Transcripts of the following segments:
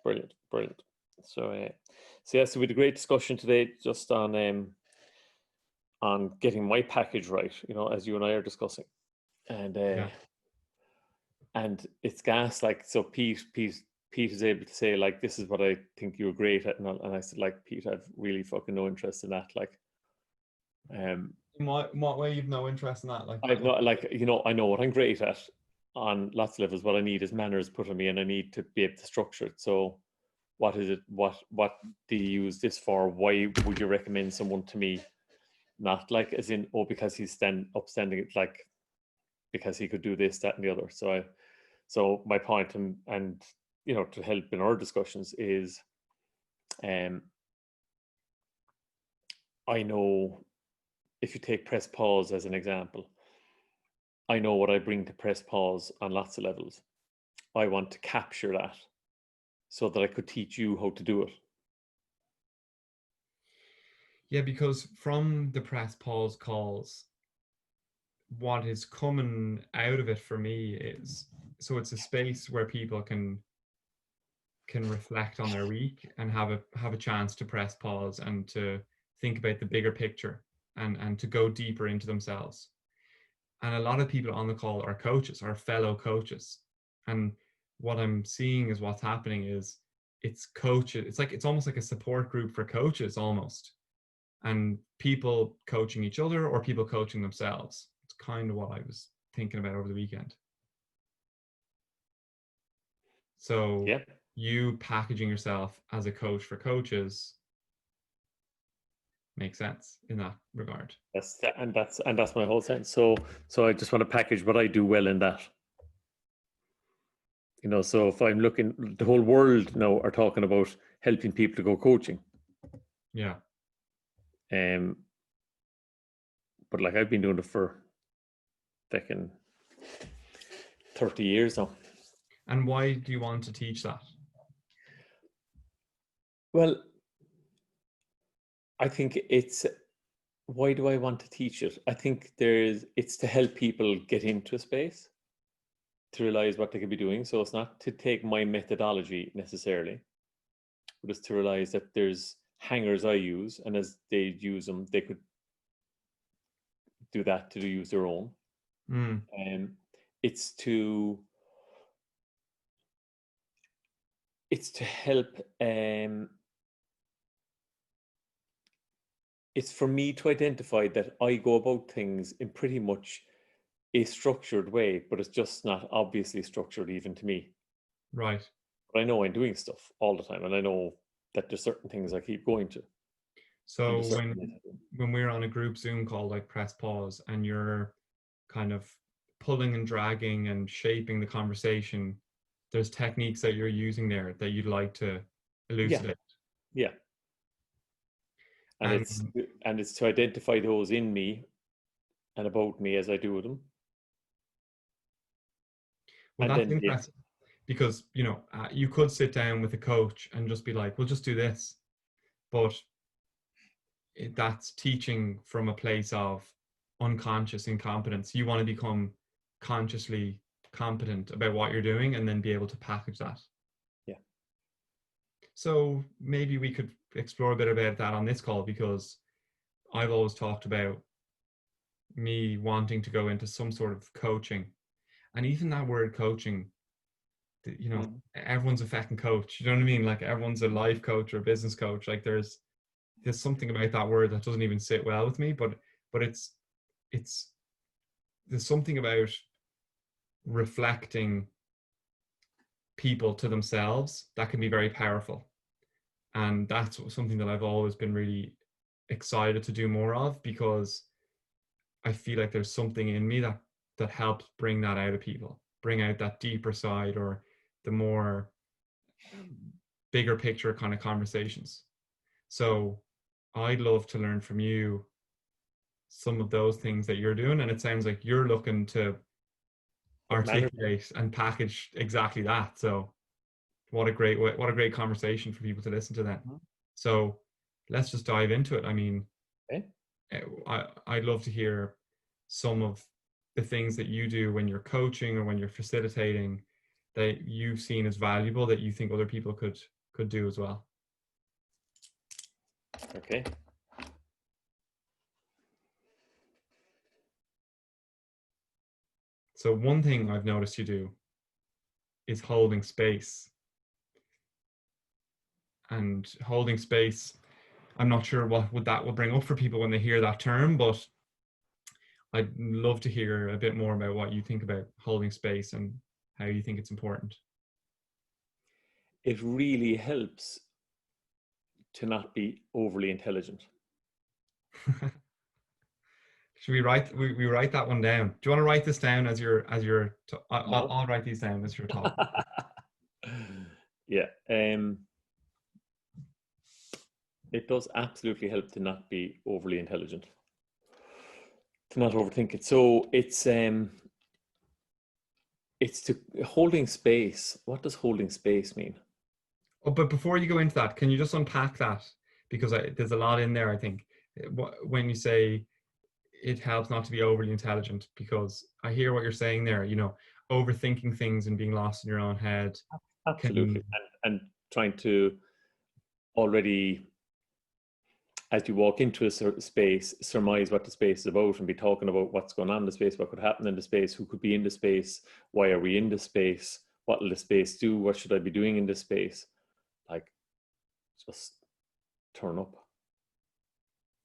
Brilliant, brilliant. So, so we had a great discussion today just on getting my package right, as you and I are discussing. And Yeah. and it's gas, like, so Pete is able to say, like, this is what I think you're great at, and I said, like, Pete, I've really fucking no interest in that, like, In what way you've no interest in that? I've not, like, I know what I'm great at on lots of levels. What I need is manners put on me, and I need to be able to structure it. So what is it, what do you use this for? Why would you recommend someone to me? Not like as in, oh, because he's upstanding, it's like because he could do this, that, and the other. So my point, and to help in our discussions is, I know, if you take press pause as an example, I know what I bring to press pause on lots of levels. I want to capture that so that I could teach you how to do it. Yeah, because from the press pause calls, what is coming out of it for me is, so it's a space where people can reflect on their week and have a chance to press pause and to think about the bigger picture and to go deeper into themselves. And a lot of people on the call are coaches, are fellow coaches. And what I'm seeing is what's happening is it's coaches. It's almost like a support group for coaches almost. And people coaching each other or people coaching themselves. It's kind of what I was thinking about over the weekend. So Yeah, you packaging yourself as a coach for coaches makes sense in that regard. that's my whole sense. So I just want to package what I do well in that. So if I'm looking, the whole world now are talking about helping people to go coaching. Yeah. But like, I've been doing it for fucking 30 years now. And why do you want to teach that? Well, I think why do I want to teach it? I think it's to help people get into a space, to realize what they could be doing. So it's not to take my methodology necessarily, but it's to realize that there's hangers I use, and as they use them, they could do that to use their own. It's to help. It's for me to identify that I go about things in pretty much a structured way, but it's just not obviously structured even to me. Right. But I know I'm doing stuff all the time, and I know that there's certain things I keep going to. So when we're on a group Zoom call like Press Pause and you're kind of pulling and dragging and shaping the conversation, there's techniques that you're using there that you'd like to elucidate. Yeah. And it's to identify those in me and about me as I do them. Well, that's interesting because, you could sit down with a coach and just be like, we'll just do this. But that's teaching from a place of unconscious incompetence. You want to become consciously competent about what you're doing and then be able to package that. Yeah. So maybe we could explore a bit about that on this call, because I've always talked about me wanting to go into some sort of coaching. And even that word coaching, everyone's a fucking coach. You know what I mean? Like, everyone's a life coach or a business coach. Like, there's something about that word that doesn't even sit well with me, but it's there's something about reflecting people to themselves that can be very powerful. And that's something that I've always been really excited to do more of, because I feel like there's something in me that helps bring that out of people, bring out that deeper side or the more bigger picture kind of conversations. So I'd love to learn from you some of those things that you're doing. And it sounds like you're looking to articulate and package exactly that. So what a great conversation for people to listen to then. So let's just dive into it. I mean, I'd love to hear some of the things that you do when you're coaching or when you're facilitating that you've seen as valuable that you think other people could do as well? Okay. So one thing I've noticed you do is holding space. And holding space, I'm not sure what that would bring up for people when they hear that term, but I'd love to hear a bit more about what you think about holding space and how you think it's important. It really helps to not be overly intelligent. Should we write that one down? Do you want to write this down as No. I'll write these down as you're talking. Yeah. It does absolutely help to not be overly intelligent, to not overthink it. So it's to holding space. What does holding space mean? Oh, but before you go into that, can you just unpack that? Because there's a lot in there, I think. When you say it helps not to be overly intelligent, because I hear what you're saying there, overthinking things and being lost in your own head Absolutely. can, And trying to already, as you walk into a space, surmise what the space is about and be talking about what's going on in the space, what could happen in the space, who could be in the space, why are we in the space, what will the space do, what should I be doing in this space? Like, just turn up.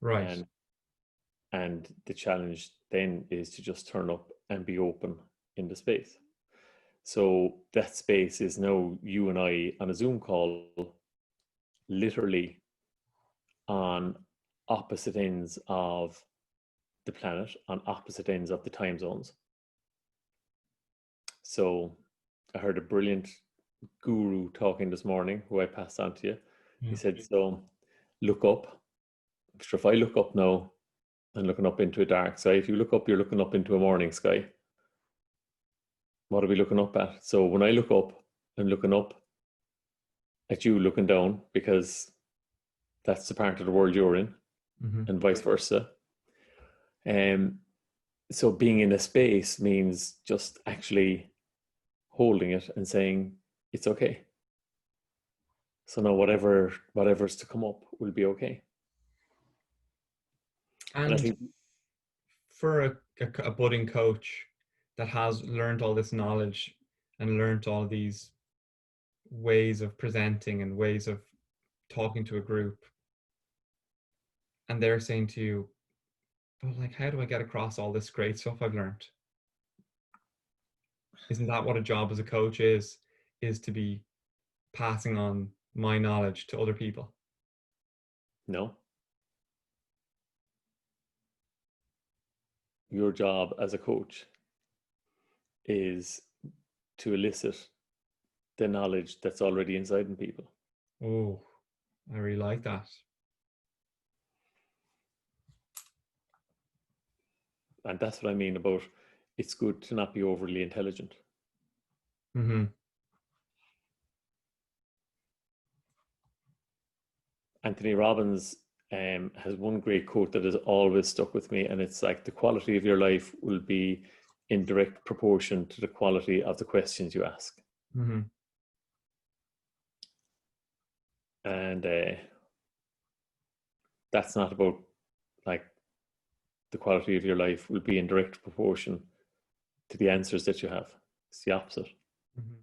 right. And the challenge then is to just turn up and be open in the space. So that space is now you and I on a Zoom call, literally on opposite ends of the planet, on opposite ends of the time zones. So I heard a brilliant guru talking this morning who I passed on to you. Yeah. He said, so look up. So if I look up now, I'm looking up into a dark sky. If you look up, you're looking up into a morning sky. What are we looking up at? So when I look up, I'm looking up at you looking down, because that's the part of the world you're in, and vice versa. So being in a space means just actually holding it and saying it's okay. So now whatever's to come up will be okay. And I And think for a budding coach that has learned all this knowledge and learned all these ways of presenting and ways of talking to a group, and they're saying to you, but like, how do I get across all this great stuff I've learned? Isn't that what a job as a coach is to be passing on my knowledge to other people? no, your job as a coach is to elicit the knowledge that's already inside in people. Oh, I really like that. And that's what I mean about it's good to not be overly intelligent. Mm-hmm. Anthony Robbins has one great quote that has always stuck with me, and it's like, the quality of your life will be in direct proportion to the quality of the questions you ask. Mm-hmm. And that's not about, like, the quality of your life will be in direct proportion to the answers that you have. It's the opposite. Mm-hmm.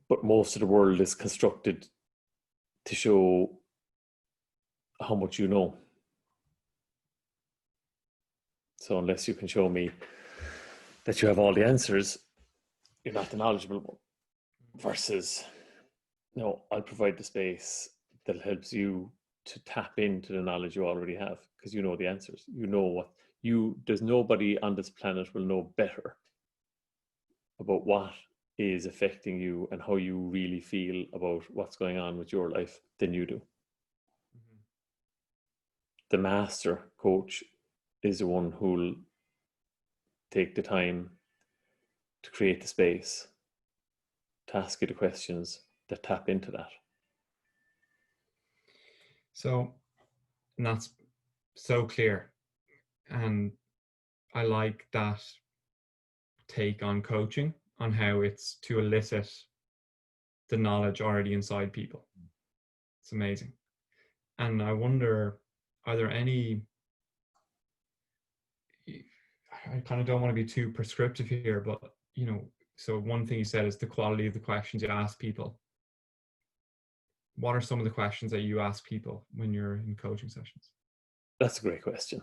But most of the world is constructed to show how much you know. So unless you can show me that you have all the answers, you're not the knowledgeable one. Versus, no, I'll provide the space that helps you to tap into the knowledge you already have, because you know the answers. You know what there's nobody on this planet will know better about what is affecting you and how you really feel about what's going on with your life than you do. Mm-hmm. The master coach is the one who'll take the time to create the space, to ask you the questions that tap into that. So, and that's so clear. And I like that take on coaching. on how it's to elicit the knowledge already inside people. It's amazing. And I wonder, are there any, I kind of don't want to be too prescriptive here, but so one thing you said is the quality of the questions you ask people. What are some of the questions that you ask people when you're in coaching sessions? That's a great question,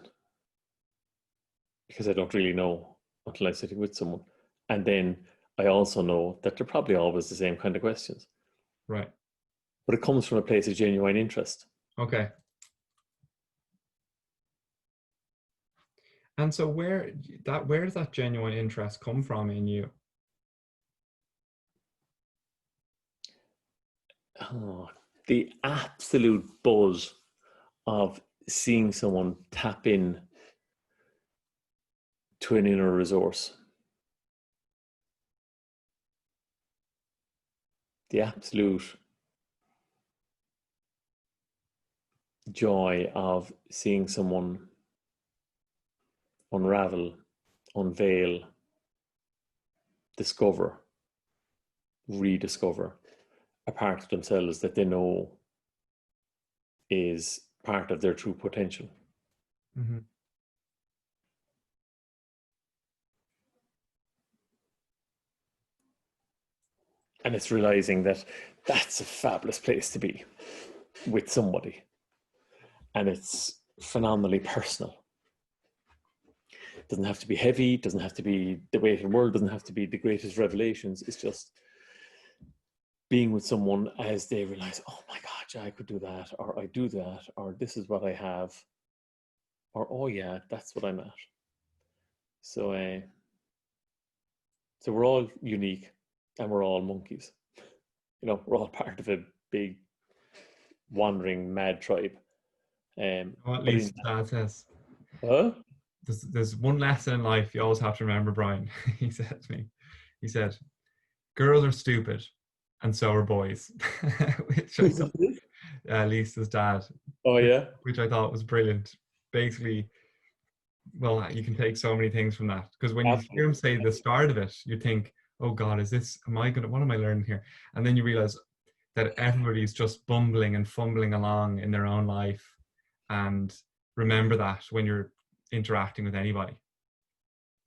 because I don't really know until I'm sitting with someone. And then I also know that they're probably always the same kind of questions. Right. But it comes from a place of genuine interest. Okay. And so where does that genuine interest come from in you? Oh, the absolute buzz of seeing someone tap in to an inner resource. The absolute joy of seeing someone unravel, unveil, discover, rediscover a part of themselves that they know is part of their true potential. Mm-hmm. And it's realizing that that's a fabulous place to be with somebody. And it's phenomenally personal. It doesn't have to be heavy, it doesn't have to be the weight of the world, doesn't have to be the greatest revelations. It's just being with someone as they realize, oh my God, yeah, I could do that, or I do that, or this is what I have, or oh yeah, that's what I'm at. So, so we're all unique, and we're all monkeys. We're all part of a big, wandering, mad tribe. At But in least Dad says. huh? There's one lesson in life you always have to remember, Brian. He said to me, he said, girls are stupid and so are boys. Which I Who's thought, this? Lisa's dad, Oh yeah. which I thought was brilliant. Basically, well, you can take so many things from that, because when you hear him Absolutely. say the start of it, you think, oh God, what am I learning here? And then you realize that everybody's just bumbling and fumbling along in their own life. And remember that when you're interacting with anybody.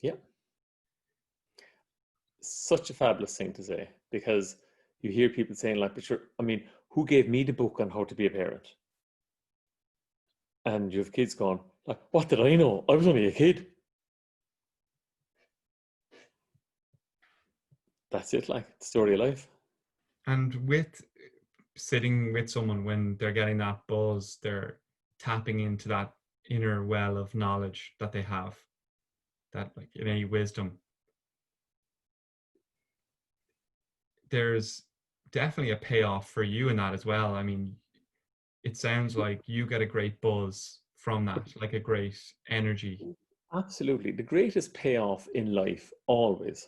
Yeah. Such a fabulous thing to say, because you hear people saying like, but sure, I mean, who gave me the book on how to be a parent? And you have kids going, like, what did I know? I was only a kid. That's it, like, the story of life. And with sitting with someone when they're getting that buzz, they're tapping into that inner well of knowledge that they have, that like innate wisdom. There's definitely a payoff for you in that as well. I mean, it sounds like you get a great buzz from that, like a great energy. Absolutely. The greatest payoff in life always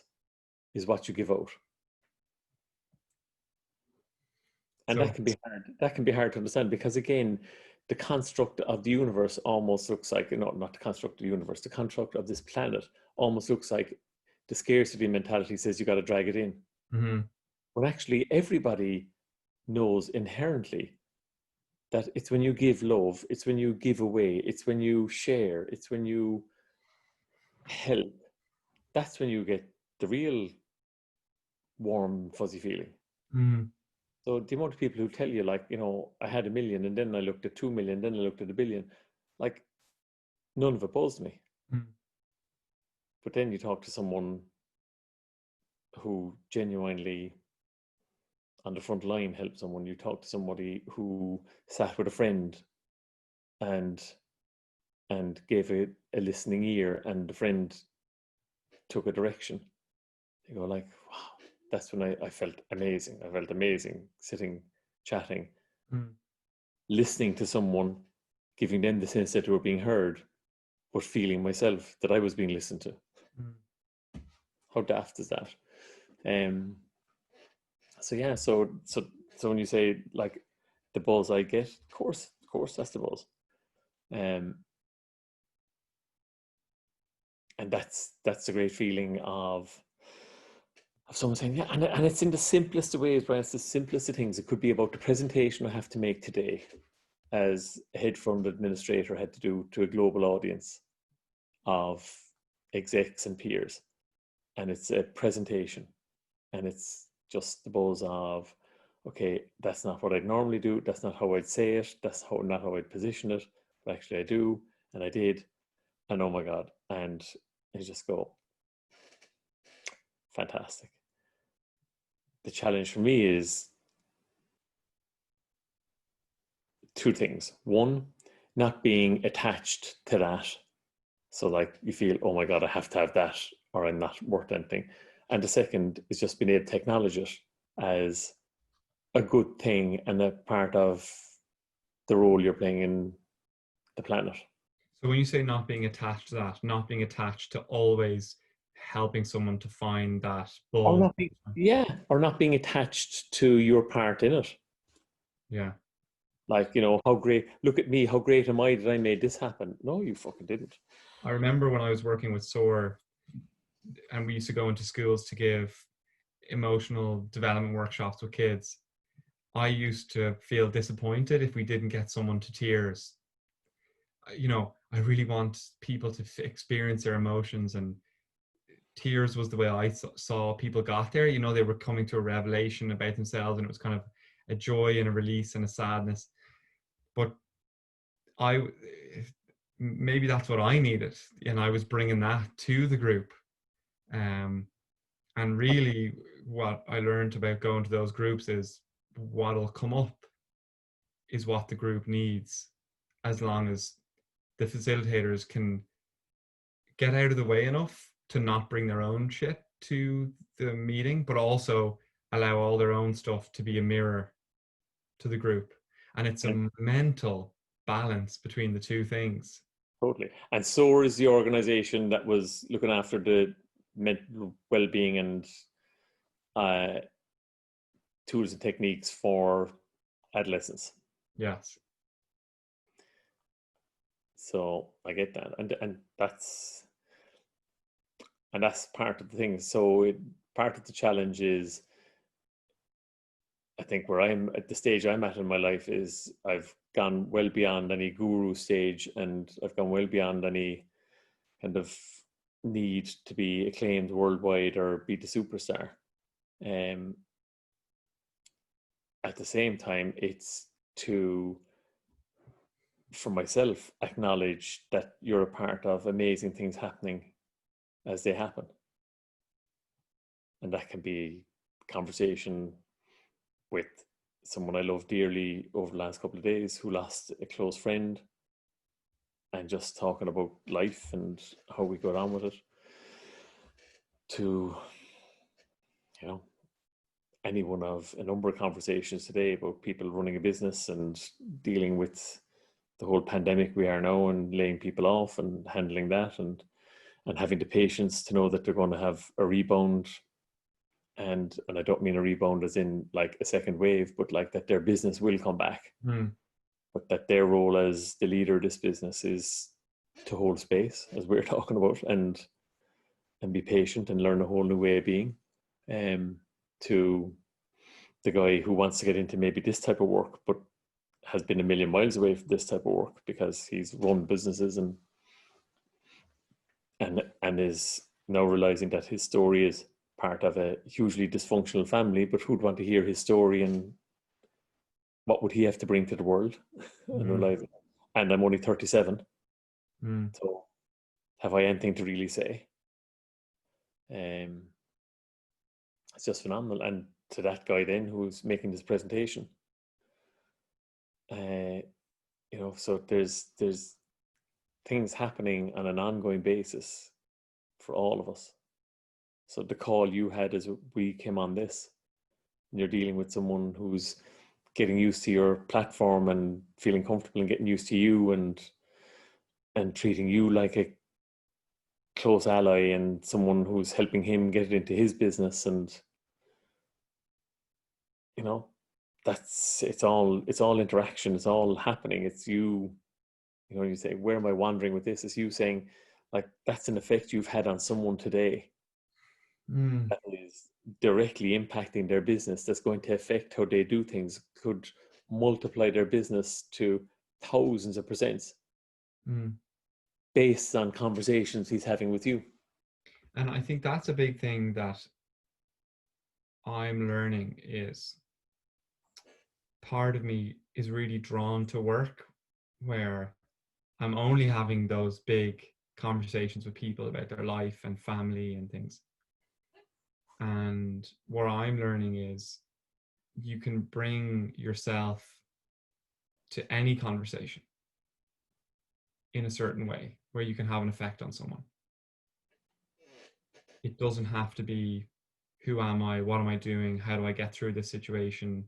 is what you give out. And So, that can be hard to understand, because again, the construct of the universe almost looks like, not the construct of the universe, the construct of this planet almost looks like the scarcity mentality says you got to drag it in. mm-hmm. When actually everybody knows inherently that it's when you give love, it's when you give away, it's when you share, it's when you help, that's when you get the real warm, fuzzy feeling. Mm-hmm. So the amount of people who tell you, like, I had 1 million and then I looked at 2 million, then I looked at 1 billion, like, none of it opposed me. But then you talk to someone who genuinely on the front line helped someone, you talk to somebody who sat with a friend and gave a listening ear, and the friend took a direction. You go like, wow, that's when I felt amazing. I felt amazing sitting, chatting, Mm-hmm. listening to someone, giving them the sense that they were being heard, but feeling myself that I was being listened to. How daft is that? So yeah, so when you say like the buzz I get, of course that's the buzz. And that's the great feeling of of someone saying, yeah, and it's in the simplest of ways, right? It's the simplest of things. It could be about the presentation I have to make today as a hedge fund administrator had to do to a global audience of execs and peers. And it's a presentation. And it's just the buzz of, okay, that's not what I'd normally do. That's not how I'd say it. That's not how I'd position it. But actually I do. And I did. And oh my God. And you just go, fantastic. The challenge for me is two things. One, not being attached to that. So like you feel, oh my God, I have to have that or I'm not worth anything. And the second is just being able to acknowledge it as a good thing and a part of the role you're playing in the planet. So when you say not being attached to that, not being attached to always helping someone to find that Or buzz. not being, yeah, or not being attached to your part in it. Yeah. Like, you know, how great, look at me, how great am I that I made this happen? No, you fucking didn't. I remember when I was working with SOAR and we used to go into schools to give emotional development workshops with kids. I used to feel disappointed if we didn't get someone to tears. You know, I really want people to experience their emotions, and tears was the way I saw people got there. You know, they were coming to a revelation about themselves, and it was kind of a joy and a release and a sadness. But I, maybe that's what I needed, and I was bringing that to the group. And really, what I learned about going to those groups is what'll come up is what the group needs, as long as the facilitators can get out of the way enough to not bring their own shit to the meeting, but also allow all their own stuff to be a mirror to the group. And it's And a mental balance between the two things. totally. And SOAR is the organization that was looking after the mental well-being and uh, tools and techniques for adolescents. Yes. So I get that, and that's part of the thing. So part of the challenge is, I think where I'm at the stage I'm at in my life is I've gone well beyond any guru stage, and I've gone well beyond any kind of need to be acclaimed worldwide or be the superstar. Um, at the same time, it's to, for myself, acknowledge that you're a part of amazing things happening as they happen. And that can be conversation with someone I love dearly over the last couple of days who lost a close friend, and just talking about life and how we got on with it, to, you know, any one of a number of conversations today about people running a business and dealing with the whole pandemic we are now and laying people off and handling that, and having the patience to know that they're going to have a rebound. And I don't mean a rebound as in like a second wave, but like that their business will come back. But that their role as the leader of this business is to hold space, as we're talking about, and be patient and learn a whole new way of being. To the guy who wants to get into maybe this type of work, but has been a million miles away from this type of work because he's run businesses and is now realizing that his story is part of a hugely dysfunctional family, but who'd want to hear his story and what would he have to bring to the world? And realizing, and I'm only 37, so have I anything to really say? It's just phenomenal. And to that guy then who's making this presentation, you know, so there's things happening on an ongoing basis for all of us. So the call you had as we came on this, and you're dealing with someone who's getting used to your platform and feeling comfortable and getting used to you and treating you like a close ally and someone who's helping him get it into his business. And, you know, it's all interaction. It's all happening. It's you know, you say, where am I wandering with this? It's you saying, like, that's an effect you've had on someone today. Mm, that is directly impacting their business, that's going to affect how they do things, could multiply their business to thousands of percents mm. based on conversations he's having with you. And I think that's a big thing that I'm learning is part of me is really drawn to work where I'm only having those big conversations with people about their life and family and things. And what I'm learning is you can bring yourself to any conversation in a certain way where you can have an effect on someone. It doesn't have to be who am I, what am I doing, how do I get through this situation.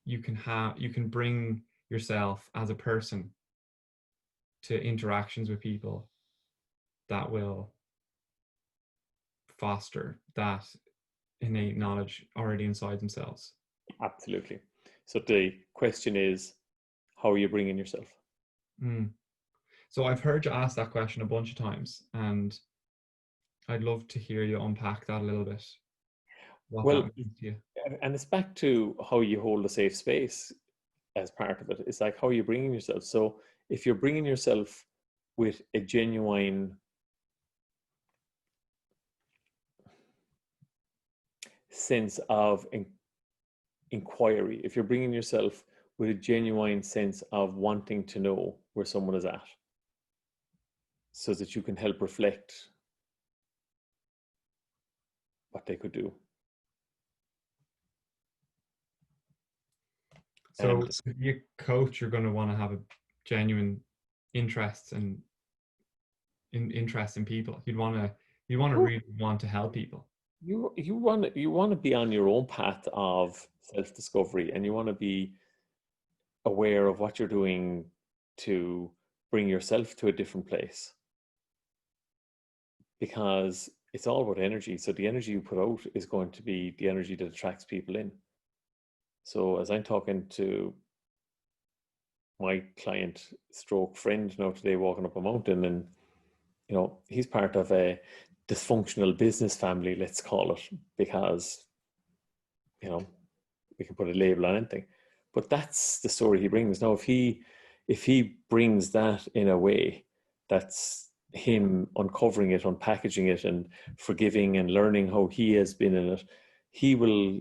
You can bring yourself as a person to interactions with people that will foster that innate knowledge already inside themselves. Absolutely. So the question is, how are you bringing yourself? Mm. So I've heard you ask that question a bunch of times, and I'd love to hear you unpack that a little bit, what Well, that means to you. and it's back to how you hold a safe space as part of it. It's like, how are you bringing yourself? So if you're bringing yourself with a genuine sense of inquiry, if you're bringing yourself with a genuine sense of wanting to know where someone is at, so that you can help reflect what they could do. So And if you're a coach, you're going to want to have a genuine interest and interest in people. You want to really want to help people. you want to be on your own path of self-discovery, and you want to be aware of what you're doing to bring yourself to a different place, because it's all about energy. So the energy you put out is going to be the energy that attracts people in. So as I'm talking to my client stroke friend now today, walking up a mountain, and he's part of a dysfunctional business family, let's call it, because you know we can put a label on anything, but that's the story he brings. Now if he brings that in a way that's him uncovering it, unpackaging it, and forgiving and learning how he has been in it, he will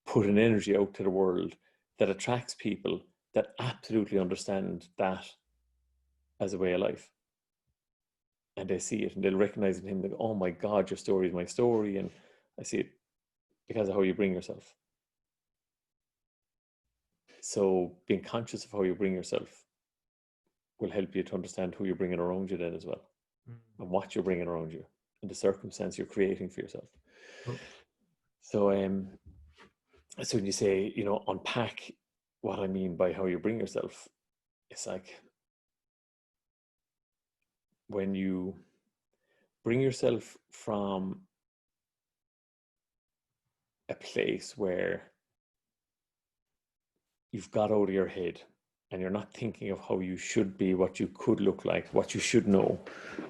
put an energy out to the world that attracts people that absolutely understand that as a way of life, and they see it and they'll recognize in him, like, oh my god, your story is my story, and I see it because of how you bring yourself. So being conscious of how you bring yourself will help you to understand who you're bringing around you then as well, and what you're bringing around you, and the circumstance you're creating for yourself. Oh, So when you say, unpack what I mean by how you bring yourself, it's like when you bring yourself from a place where you've got out of your head and you're not thinking of how you should be, what you could look like, what you should know,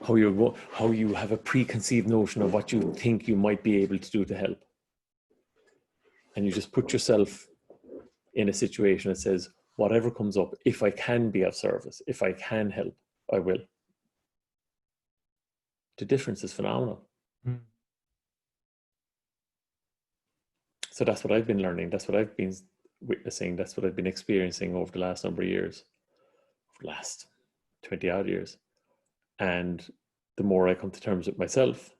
how you have a preconceived notion of what you think you might be able to do to help, and you just put yourself in a situation that says, whatever comes up, if I can be of service, if I can help, I will. The difference is phenomenal. mm. So that's what I've been learning. That's what I've been witnessing. That's what I've been experiencing over the last number of years, last 20 odd years. And the more I come to terms with myself,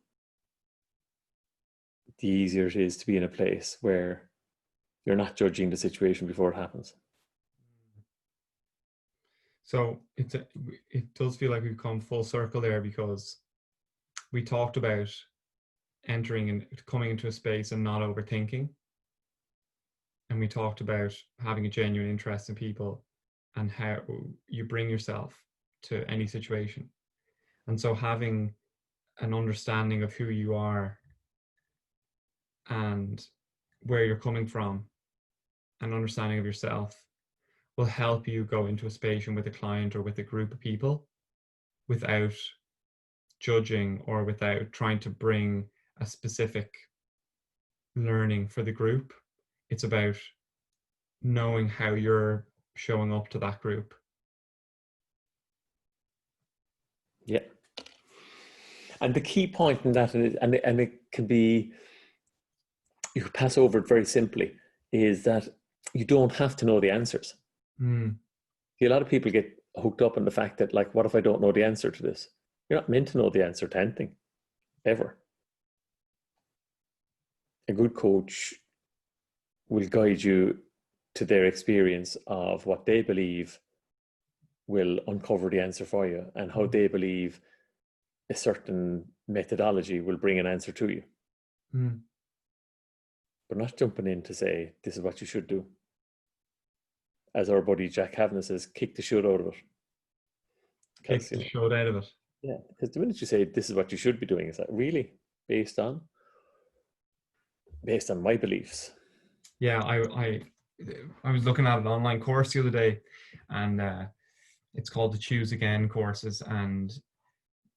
the easier it is to be in a place where you're not judging the situation before it happens. So it does feel like we've come full circle there because we talked about entering and coming into a space and not overthinking. And we talked about having a genuine interest in people and how you bring yourself to any situation. And so having an understanding of who you are and where you're coming from, an understanding of yourself will help you go into a space with a client or with a group of people without judging or without trying to bring a specific learning for the group. It's about knowing how you're showing up to that group. Yeah. And the key point in that, and it can be, you could pass over it very simply, is that you don't have to know the answers. Mm. A lot of people get hooked up on the fact that, like, what if I don't know the answer to this? You're not meant to know the answer to anything, ever. A good coach will guide you to their experience of what they believe will uncover the answer for you, and how they believe a certain methodology will bring an answer to you. Mm. But not jumping in to say, this is what you should do. As our buddy Jack Kavanagh says, kick the shit out of it. Kick the shit out of it. Yeah, because the minute you say, this is what you should be doing, is that really based on my beliefs? Yeah, I was looking at an online course the other day, and it's called the Choose Again courses, and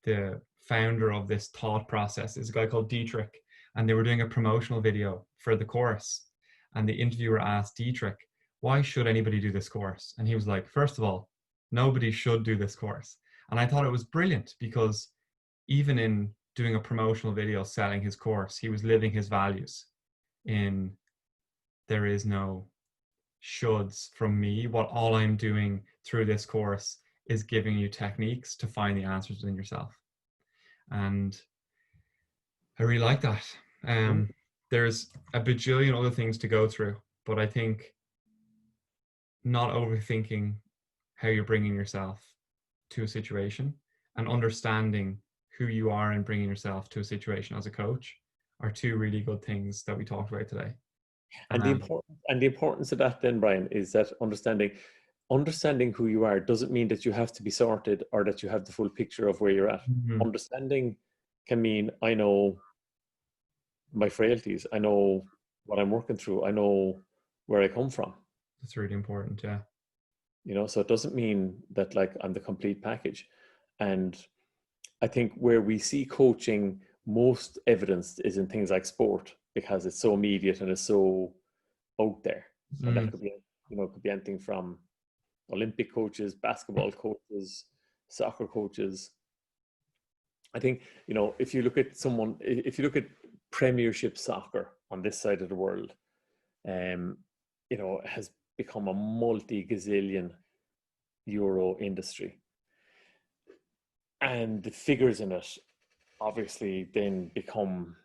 the founder of this thought process is a guy called Dietrich, and they were doing a promotional video for the course, and the interviewer asked Dietrich, why should anybody do this course? And he was like, first of all, nobody should do this course. And I thought it was brilliant, because even in doing a promotional video selling his course, he was living his values in, there is no shoulds from me. What all I'm doing through this course is giving you techniques to find the answers within yourself. And I really like that. There's a bajillion other things to go through, but I think not overthinking how you're bringing yourself to a situation, and understanding who you are and bringing yourself to a situation as a coach, are two really good things that we talked about today. And the importance of that then, Brian, is that understanding who you are doesn't mean that you have to be sorted or that you have the full picture of where you're at. Mm-hmm. Understanding can mean, I know my frailties, I know what I'm working through, I know where I come from. That's really important, yeah. So it doesn't mean that, like, I'm the complete package. And I think where we see coaching most evidenced is in things like sport, because it's so immediate and it's so out there. And that could be, could be anything from Olympic coaches, basketball coaches, soccer coaches. I think, if you look at Premiership soccer on this side of the world, it has become a multi-gazillion euro industry. And the figures in it obviously then become,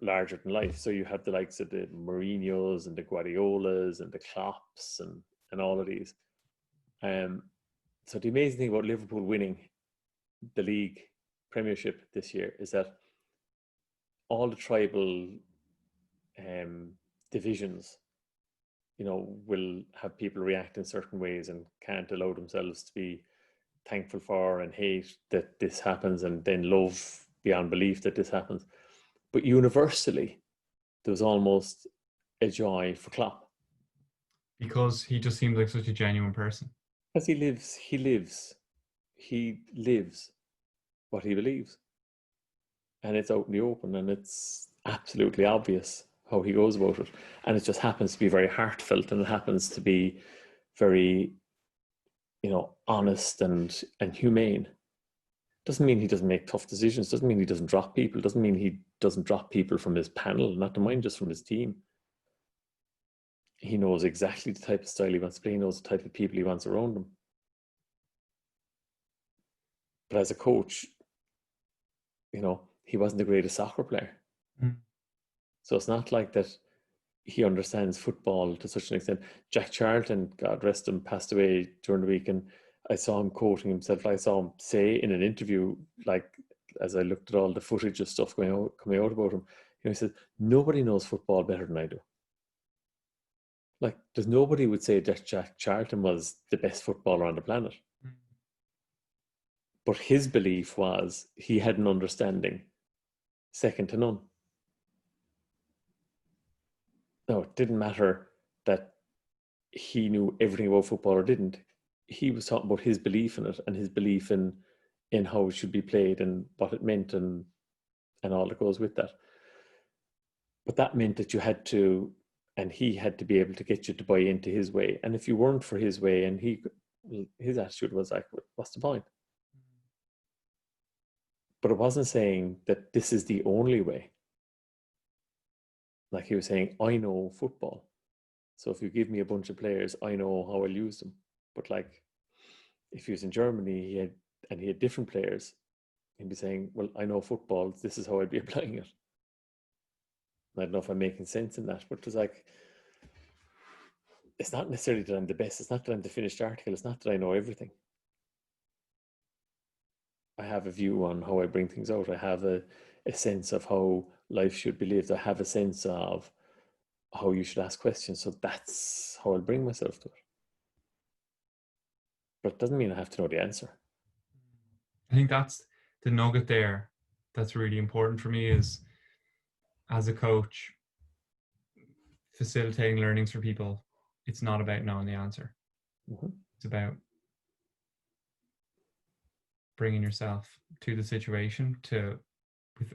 larger than life. So you have the likes of the Mourinhos and the Guardiolas and the Klopps and all of these. So the amazing thing about Liverpool winning the league Premiership this year is that all the tribal divisions, will have people react in certain ways and can't allow themselves to be thankful for and hate that this happens, and then love beyond belief that this happens. But universally, there's almost a joy for Klopp. Because he just seems like such a genuine person. Because he lives what he believes. And it's out in the open, and it's absolutely obvious how he goes about it. And it just happens to be very heartfelt, and it happens to be very, honest and humane. Doesn't mean he doesn't make tough decisions. Doesn't mean he doesn't drop people. Doesn't mean he doesn't drop people from his panel, not to mind just from his team. He knows exactly the type of style he wants to play. He knows the type of people he wants around him. But as a coach, he wasn't the greatest soccer player. So it's not like that he understands football to such an extent. Jack Charlton, God rest him, passed away during the week, and I saw him quoting himself. I saw him say in an interview, like, as I looked at all the footage of stuff coming out about him, he said, nobody knows football better than I do. Like, there's nobody would say that Jack Charlton was the best footballer on the planet. But his belief was he had an understanding second to none. No, it didn't matter that he knew everything about football or didn't. He was talking about his belief in it, and his belief in in how it should be played and what it meant and all that goes with that. But that meant that you had to, and he had to be able to get you to buy into his way. And if you weren't for his way, and his attitude was like, what's the point? But it wasn't saying that this is the only way. Like he was saying, I know football. So if you give me a bunch of players, I know how I'll use them. But like if he was in Germany, he had different players, he'd be saying, well, I know football, this is how I'd be applying it. I don't know if I'm making sense in that, but it was like, it's not necessarily that I'm the best. It's not that I'm the finished article. It's not that I know everything. I have a view on how I bring things out. I have a sense of how life should be lived. I have a sense of how you should ask questions. So that's how I'll bring myself to it. But it doesn't mean I have to know the answer. I think that's the nugget there that's really important for me, is as a coach, facilitating learnings for people, it's not about knowing the answer. Mm-hmm. It's about bringing yourself to the situation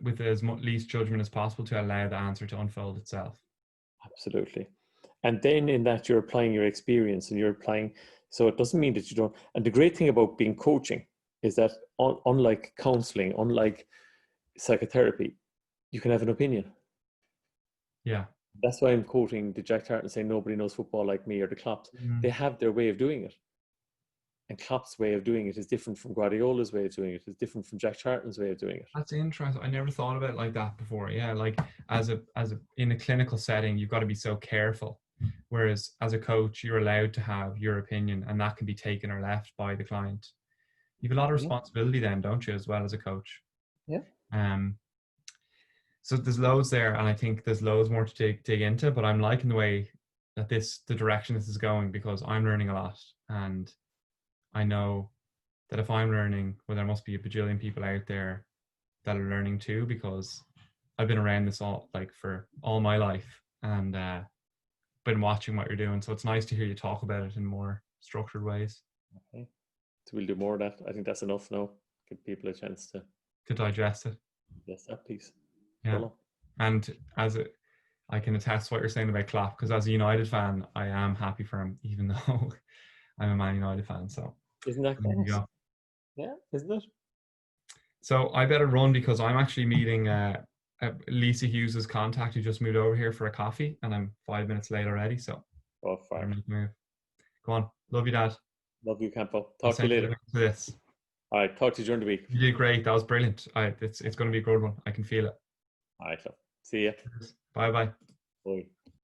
with as much least judgment as possible to allow the answer to unfold itself. Absolutely. And then in that you're applying your experience and you're applying, so it doesn't mean that you don't. And the great thing about being coaching is that unlike counseling, unlike psychotherapy, you can have an opinion. Yeah. That's why I'm quoting the Jack Tartan saying nobody knows football like me, or the Klopps. Mm-hmm. They have their way of doing it. And Klopp's way of doing it is different from Guardiola's way of doing it. It's different from Jack Tartan's way of doing it. That's interesting. I never thought about it like that before. Yeah, like as a in a clinical setting, you've got to be so careful. Whereas as a coach, you're allowed to have your opinion, and that can be taken or left by the client. You have a lot of responsibility then, don't you, as well as a coach? Yeah. So there's loads there, and I think there's loads more to dig into. But I'm liking the way that the direction this is going, because I'm learning a lot, and I know that if I'm learning, well, there must be a bajillion people out there that are learning too, because I've been around this for all my life, and been watching what you're doing. So it's nice to hear you talk about it in more structured ways. Okay. So we'll do more of that. I think that's enough now. Give people a chance to digest it. Yes, that piece. Yeah. Follow. And I can attest to what you're saying about Klopp, because as a United fan, I am happy for him, even though I'm a Man United fan. So isn't that class? Yeah, isn't it? So I better run, because I'm actually meeting Lisa Hughes's contact, who just moved over here for a coffee, and I'm 5 minutes late already. So fine. Go on. Love you, Dad. Love you, Campo. Talk to you later. This. All right, talk to you during the week. You did great. That was brilliant. It's going to be a good one. I can feel it. All right, so see you. Bye-bye. Bye.